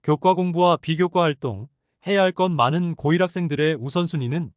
교과 공부와 비교과 활동, 해야 할 건 많은 고1 학생들의 우선순위는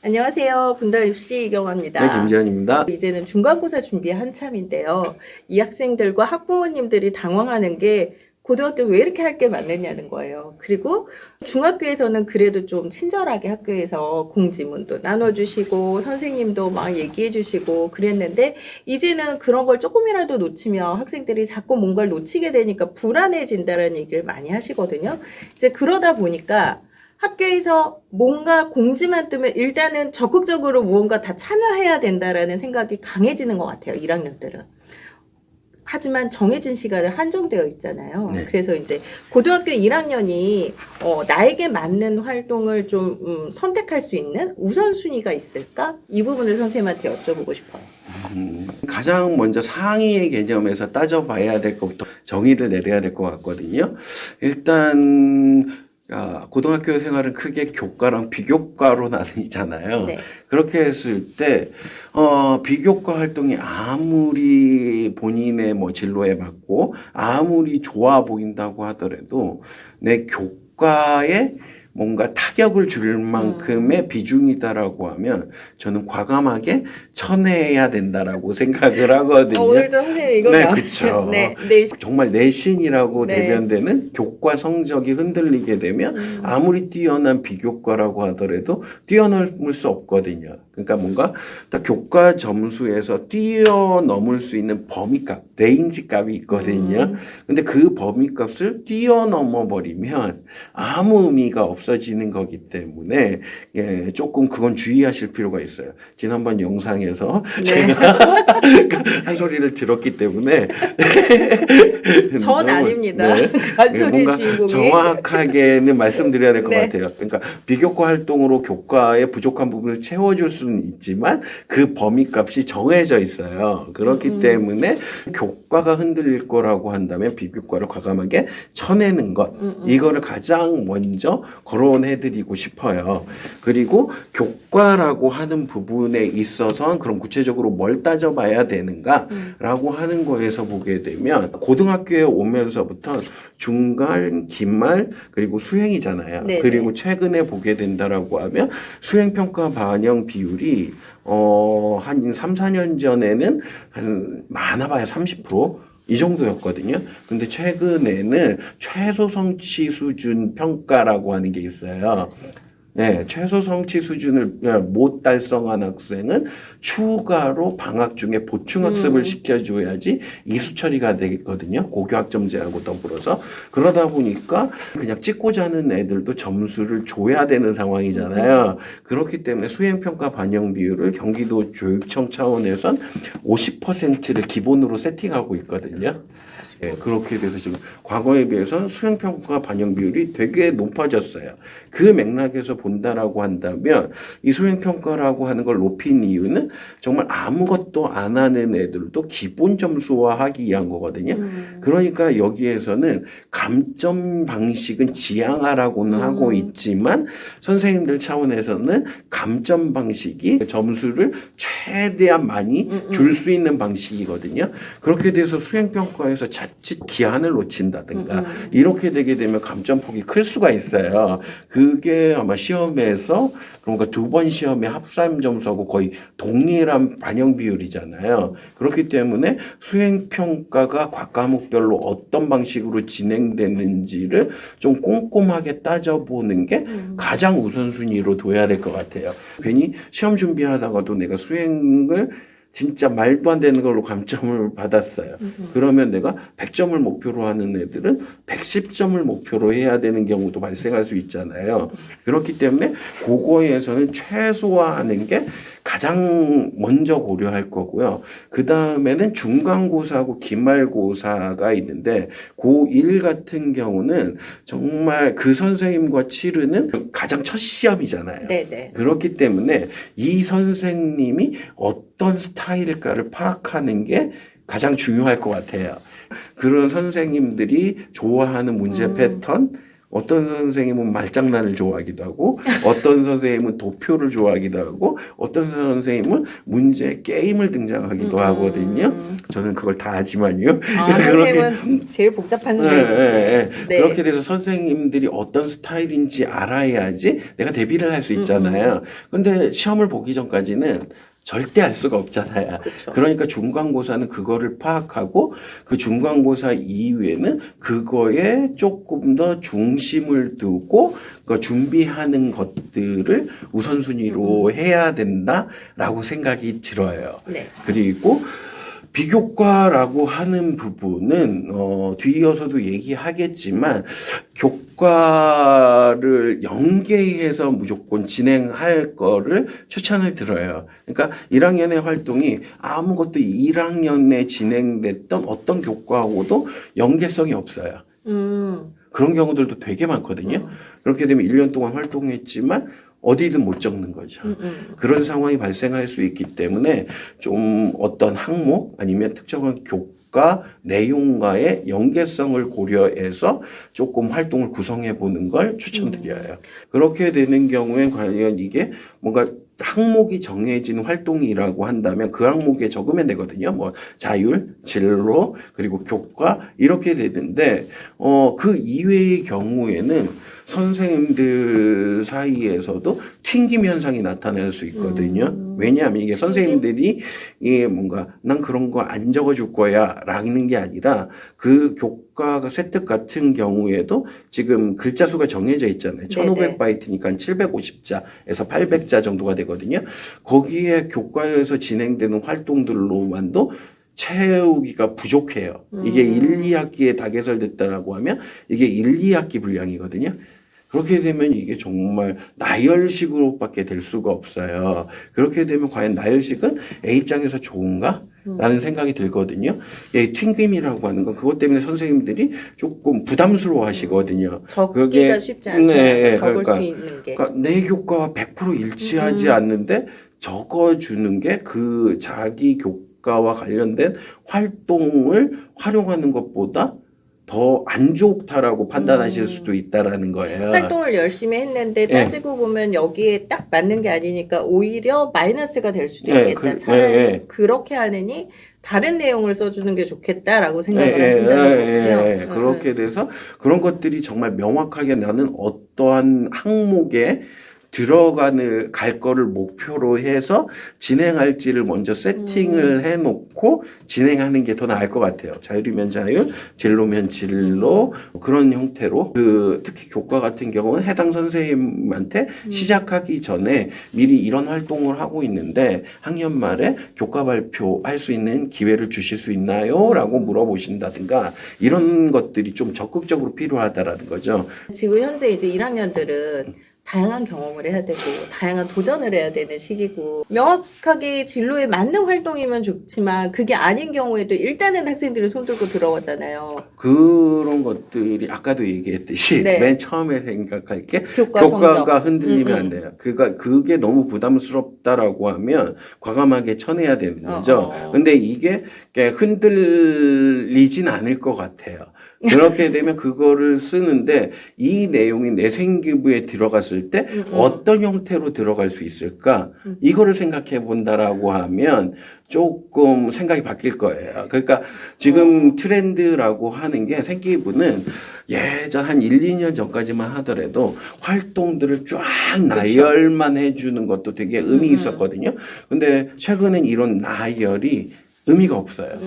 안녕하세요. 분당 입시 네, 이경화입니다. 김지현입니다. 이제는 중간고사 준비 한참인데요. 이 학생들과 학부모님들이 당황하는 게 고등학교 왜 이렇게 할 게 많느냐는 거예요. 그리고 중학교에서는 그래도 좀 친절하게 학교에서 공지문도 나눠주시고 선생님도 막 얘기해 주시고 그랬는데 이제는 그런 걸 조금이라도 놓치면 학생들이 자꾸 뭔가를 놓치게 되니까 불안해진다는 얘기를 많이 하시거든요. 이제 그러다 보니까 학교에서 뭔가 공지만 뜨면 일단은 적극적으로 무언가 다 참여해야 된다라는 생각이 강해지는 것 같아요. 1학년들은. 하지만 정해진 시간은 한정되어 있잖아요. 네. 그래서 이제 고등학교 1학년이 나에게 맞는 활동을 좀 선택할 수 있는 우선순위가 있을까? 이 부분을 선생님한테 여쭤보고 싶어요. 가장 먼저 상위의 개념에서 따져봐야 될 것부터 정의를 내려야 될 것 같거든요. 일단 고등학교 생활은 크게 교과랑 비교과로 나뉘잖아요. 네. 그렇게 했을 때 비교과 활동이 아무리 본인의 진로에 맞고 아무리 좋아 보인다고 하더라도 내 교과에 뭔가 타격을 줄 만큼의 비중이다라고 하면 저는 과감하게 쳐내야 된다라고 생각을 하거든요. 오늘도 선생님 이거 네, 그렇죠. 네. 정말 내신이라고 네. 대변되는 교과 성적이 흔들리게 되면 아무리 뛰어난 비교과라고 하더라도 뛰어넘을 수 없거든요. 그러니까 뭔가 딱 교과 점수에서 뛰어넘을 수 있는 범위값, 레인지 값이 있거든요. 근데 그 범위값을 뛰어넘어 버리면 아무 의미가 없어지는 거기 때문에 조금 그건 주의하실 필요가 있어요. 지난번 영상에서 네. 제가 한 소리를 들었기 때문에 전 아닙니다. 네. 한 소리의 뭔가 주인공이. 정확하게는 말씀드려야 될 것 네. 같아요. 그러니까 비교과 활동으로 교과의 부족한 부분을 채워줄 수는 있지만 그 범위값이 정해져 있어요. 그렇기 때문에 교과가 흔들릴 거라고 한다면 비교과를 과감하게 쳐내는 것 이거를 가장 먼저 거론해드리고 싶어요. 그리고 교과라고 하는 부분에 있어서 그럼 구체적으로 뭘 따져봐야 되는가라고 하는 거에서 보게 되면 고등학교에 오면서부터 중간, 기말 그리고 수행이잖아요. 네네. 그리고 최근에 보게 된다라고 하면 수행평가 반영 비율이 한 3, 4년 전에는 한 많아봐야 30%이 정도였거든요. 근데 최근에는 최소 성취 수준 평가라고 하는 게 있어요. 네, 최소 성취 수준을 못 달성한 학생은 추가로 방학 중에 보충 학습을 시켜줘야지 이수 처리가 되거든요. 고교학점제하고 더불어서. 그러다 보니까 그냥 찍고자 하는 애들도 점수를 줘야 되는 상황이잖아요. 그렇기 때문에 수행평가 반영 비율을 경기도 교육청 차원에선 50%를 기본으로 세팅하고 있거든요. 네, 그렇게 돼서 지금 과거에 비해서는 수행평가 반영 비율이 되게 높아졌어요. 그 맥락에서 본다라고 한다면 이 수행평가라고 하는 걸 높인 이유는 정말 아무것도 안 하는 애들도 기본 점수화하기 위한 거거든요. 그러니까 여기에서는 감점 방식은 지양하라고는 하고 있지만 선생님들 차원에서는 감점 방식이 점수를 최대한 많이 줄 수 있는 방식이거든요. 그렇게 돼서 수행평가에서 자칫 기한을 놓친다든가 이렇게 되게 되면 감점폭이 클 수가 있어요. 그게 아마 시험에서 그러니까 두 번 시험의 합산 점수하고 거의 동일한 반영 비율이잖아요. 그렇기 때문에 수행평가가 각 과목별로 어떤 방식으로 진행되는지를 좀 꼼꼼하게 따져보는 게 가장 우선순위로 둬야 될 것 같아요. 괜히 시험 준비하다가도 내가 수행을 진짜 말도 안 되는 걸로 감점을 받았어요. 그러면 내가 100점을 목표로 하는 애들은 110점을 목표로 해야 되는 경우도 발생할 수 있잖아요. 그렇기 때문에 그거에서는 최소화하는 게 가장 먼저 고려할 거고요. 그 다음에는 중간고사하고 기말고사가 있는데 고1 같은 경우는 정말 그 선생님과 치르는 가장 첫 시험이잖아요. 네네. 그렇기 때문에 이 선생님이 어떤 스타일일까를 파악하는 게 가장 중요할 것 같아요. 그런 선생님들이 좋아하는 문제 패턴, 어떤 선생님은 말장난을 좋아하기도 하고 어떤 선생님은 도표를 좋아하기도 하고 어떤 선생님은 문제 게임을 등장하기도 하거든요. 저는 그걸 다 하지만요. 선생님은 제일 복잡한 선생님이시네요. 네. 그렇게 돼서 선생님들이 어떤 스타일인지 알아야지 내가 대비를 할 수 있잖아요. 근데 시험을 보기 전까지는 절대 알 수가 없잖아요. 그렇죠. 그러니까 중간고사는 그거를 파악하고 그 중간고사 이후에는 그거에 조금 더 중심을 두고 그 준비하는 것들을 우선순위로 해야 된다라고 생각이 들어요. 네. 그리고 비교과라고 하는 부분은 뒤이어서도 얘기하겠지만 교과를 연계해서 무조건 진행할 거를 추천을 드려요. 그러니까 1학년의 활동이 아무것도 1학년에 진행됐던 어떤 교과하고도 연계성이 없어요. 그런 경우들도 되게 많거든요. 그렇게 되면 1년 동안 활동했지만 어디든 못 적는 거죠. 그런 상황이 발생할 수 있기 때문에 좀 어떤 항목 아니면 특정한 교과 내용과의 연계성을 고려해서 조금 활동을 구성해 보는 걸 추천드려요. 그렇게 되는 경우에 과연 이게 뭔가 항목이 정해진 활동이라고 한다면 그 항목에 적으면 되거든요. 뭐 자율, 진로, 그리고 교과 이렇게 되는데 그 이외의 경우에는 선생님들 사이에서도 튕김 현상이 나타날 수 있거든요. 왜냐하면 이게 선생님들이 이게 뭔가 난 그런 거 안 적어줄 거야라는 게 아니라 그 교과 세특 같은 경우에도 지금 글자 수가 정해져 있잖아요. 1500바이트니까 750자에서 800자 정도가 되거든요. 거기에 교과에서 진행되는 활동들로만도 채우기가 부족해요. 이게 1, 2학기에 다 개설됐다라고 하면 이게 1, 2학기 분량이거든요. 그렇게 되면 이게 정말 나열식으로밖에 될 수가 없어요. 그렇게 되면 과연 나열식은 A 입장에서 좋은가? 라는 생각이 들거든요. 이 튕김이라고 하는 건 그것 때문에 선생님들이 조금 부담스러워 하시거든요. 적기가 쉽지 않아요. 적을 수 있는 게. 그러니까 내 교과와 100% 일치하지 않는데 적어주는 게 그 자기 교과와 관련된 활동을 활용하는 것보다 더 안 좋다라고 판단하실 수도 있다라는 거예요. 활동을 열심히 했는데 따지고 보면 여기에 딱 맞는 게 아니니까 오히려 마이너스가 될 수도 있겠다. 차라리 그렇게 하느니 다른 내용을 써주는 게 좋겠다라고 생각을 하신다는 거고요. 그렇게 돼서 그런 것들이 정말 명확하게 나는 어떠한 항목에 갈 거를 목표로 해서 진행할지를 먼저 세팅을 해놓고 진행하는 게 더 나을 것 같아요. 자율이면 자율, 진로면 진로 그런 형태로 특히 교과 같은 경우는 해당 선생님한테 시작하기 전에 미리 이런 활동을 하고 있는데 학년 말에 교과 발표할 수 있는 기회를 주실 수 있나요? 라고 물어보신다든가 이런 것들이 좀 적극적으로 필요하다라는 거죠. 지금 현재 이제 1학년들은 다양한 경험을 해야 되고 다양한 도전을 해야 되는 시기고 명확하게 진로에 맞는 활동이면 좋지만 그게 아닌 경우에도 일단은 학생들이 손들고 들어오잖아요. 그런 것들이 아까도 얘기했듯이 맨 처음에 생각할 게 교과가 성적. 흔들리면 안 돼요. 그게 너무 부담스럽다라고 하면 과감하게 쳐내야 되는 거죠. 근데 이게 흔들리진 않을 것 같아요. 그렇게 되면 그거를 쓰는데 이 내용이 내 생기부에 들어갔을 때 어떤 형태로 들어갈 수 있을까? 이거를 생각해 본다라고 하면 조금 생각이 바뀔 거예요. 그러니까 지금 트렌드라고 하는 게 생기부는 예전 한 1, 2년 전까지만 하더라도 활동들을 쫙 나열만 해주는 것도 되게 의미 있었거든요. 근데 최근엔 이런 나열이 의미가 없어요.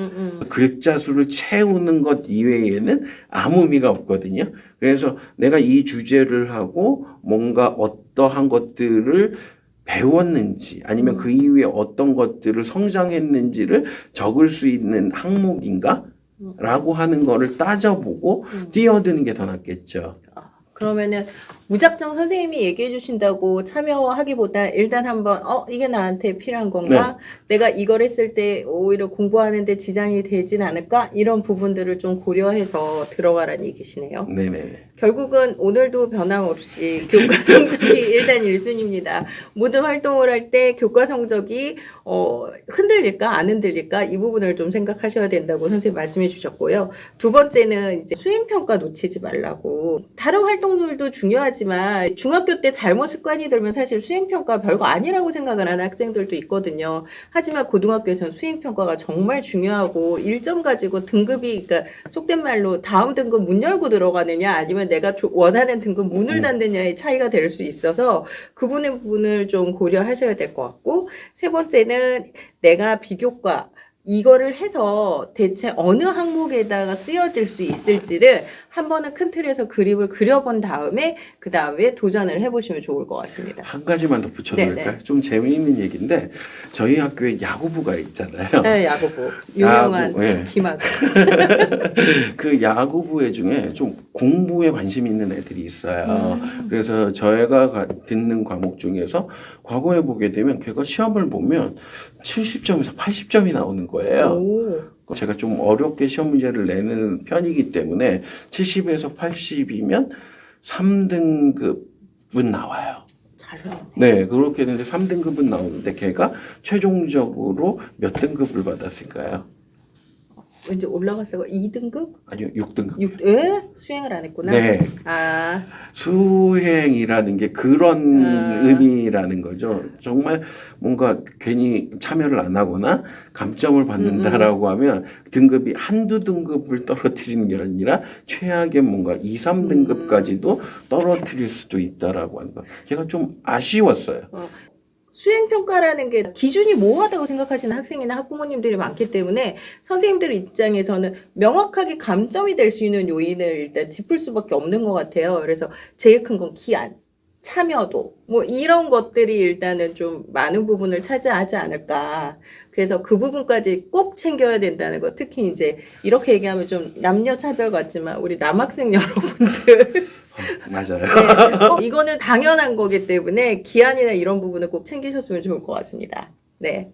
글자 수를 채우는 것 이외에는 아무 의미가 없거든요. 그래서 내가 이 주제를 하고 뭔가 어떠한 것들을 배웠는지 아니면 그 이후에 어떤 것들을 성장했는지를 적을 수 있는 항목인가? 라고 하는 거를 따져보고 뛰어드는 게 더 낫겠죠. 그러면은 무작정 선생님이 얘기해 주신다고 참여하기보다 일단 한번 이게 나한테 필요한 건가? 내가 이걸 했을 때 오히려 공부하는데 지장이 되진 않을까? 이런 부분들을 좀 고려해서 들어가라는 얘기시네요. 네네. 결국은 오늘도 변함없이 교과 성적이 일단 1순위입니다. 모든 활동을 할 때 교과 성적이 흔들릴까 안 흔들릴까 이 부분을 좀 생각하셔야 된다고 선생님 말씀해 주셨고요. 두 번째는 이제 수행평가 놓치지 말라고. 다른 활동들도 중요하지만 중학교 때 잘못 습관이 들면 사실 수행평가 별거 아니라고 생각을 하는 학생들도 있거든요. 하지만 고등학교에서는 수행평가가 정말 중요하고 1점 가지고 등급이 그러니까 속된 말로 다음 등급 문 열고 들어가느냐 아니면 내가 원하는 등급 문을 닫느냐의 차이가 될 수 있어서 그 부분을 좀 고려하셔야 될 것 같고 세 번째는 내가 비교과 이거를 해서 대체 어느 항목에다가 쓰여질 수 있을지를 한 번은 큰 틀에서 그림을 그려본 다음에 그 다음에 도전을 해보시면 좋을 것 같습니다. 한 가지만 더 붙여도 네네. 될까요? 좀 재미있는 얘기인데 저희 학교에 야구부가 있잖아요. 네, 야구부 유명한 야구, 네. 김하수. 그 야구부회 중에 좀 공부에 관심 있는 애들이 있어요. 그래서 저희가 듣는 과목 중에서 과거에 보게 되면 걔가 시험을 보면 70점에서 80점이 나오는 거예요. 오. 제가 좀 어렵게 시험 문제를 내는 편이기 때문에 70에서 80이면 3등급은 나와요. 잘해요. 네, 그렇게 되는데 3등급은 나오는데 걔가 최종적으로 몇 등급을 받았을까요? 왠지 올라갔어요. 2등급? 아니요, 6등급. 왜? 수행을 안 했구나. 네. 아, 수행이라는 게 그런 의미라는 거죠. 정말 뭔가 괜히 참여를 안 하거나 감점을 받는다라고 하면 등급이 한두 등급을 떨어뜨리는 게 아니라 최악의 뭔가 2, 3등급까지도 떨어뜨릴 수도 있다라고 하는 거. 제가 좀 아쉬웠어요. 수행평가라는 게 기준이 모호하다고 생각하시는 학생이나 학부모님들이 많기 때문에 선생님들 입장에서는 명확하게 감점이 될 수 있는 요인을 일단 짚을 수밖에 없는 것 같아요. 그래서 제일 큰 건 기한, 참여도, 뭐 이런 것들이 일단은 좀 많은 부분을 차지하지 않을까. 그래서 그 부분까지 꼭 챙겨야 된다는 거. 특히 이제 이렇게 얘기하면 좀 남녀 차별 같지만 우리 남학생 여러분들. 맞아요. 네, 꼭 이거는 당연한 거기 때문에 기한이나 이런 부분을 꼭 챙기셨으면 좋을 것 같습니다. 네.